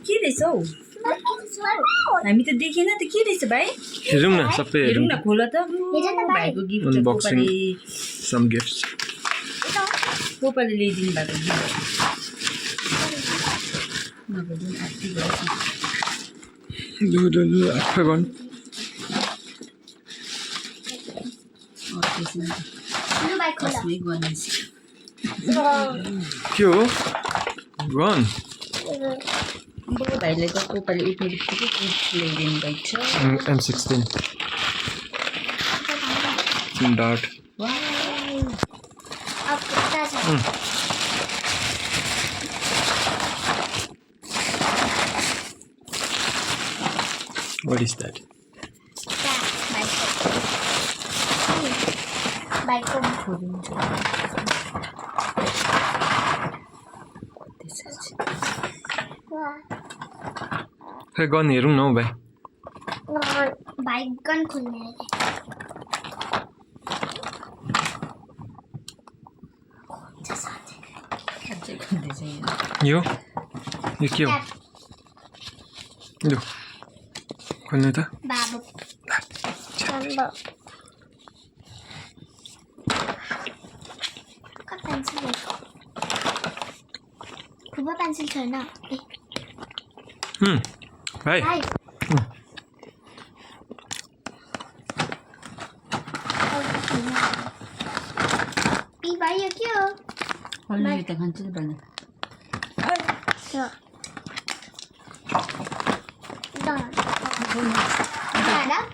के रहेछ हौ हामी त देखेन त के रहेछ भाइ हेरौँ न सबै हेरौँ न खोल त भाइको gift unboxing some gifts Gopale ल्याइदिनु भएको गिफ्ट नभए आत्ति भएछ लु आफै गर्नु के हो गन भाइले गोपाले उठ्ने बित्तिकै गिफ्ट ल्याइदिनु भएको छ M16 dart What is that? खै गन हेरौँ न हौ भाइ बाइक गन खोल्ने यो के हो लु खोल्नु त बाबु खुबा पेन्सिल छैन भाइ भाइ यो के हो खोल्नु त खान्छ नि भने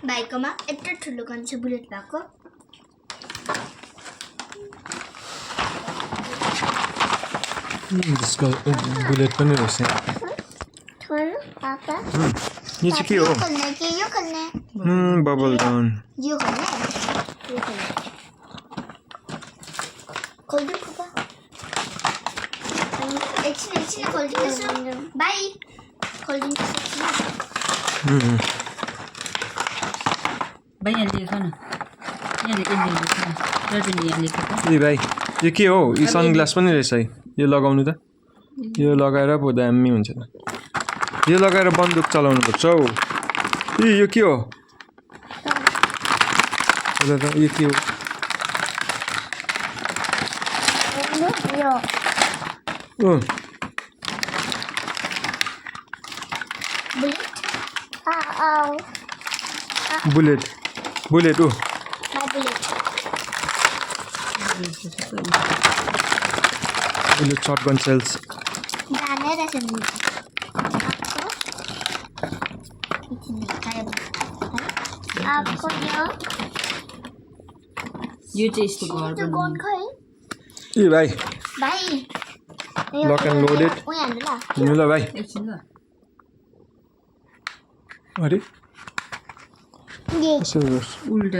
भाइकोमा यत्रो ठुलो गन छ बुलेट भएको त्यसको बुलेट पनि रहेछ पापा यो चाहिँ के हो यो खोल्ने बबल गन यो खोल्ने खोल्नु खुबा एकछिन खोलिदिनुहोस् भाइ खोलिदिनुहोस् भाइ यहाँ लेख न यहाँ लेख रजनी यहाँ लेख ए भाइ यो के हो यो सनग्लास पनि रहेछ है यो लगाउनु त यो लगाएर पो दामी हुन्छ त यो लगाएर बन्दुक चलाउनु पर्छ हौ यो के हो यो के हो बुलेट ओ बुलेट शॉटगन सेल्स आपको यो चाहिँ यस्तो घर ए भाइ भाइ लक एन्ड लोडेड हिँड्नु ल भाइ एकछिन ल अरे यसो उल्टा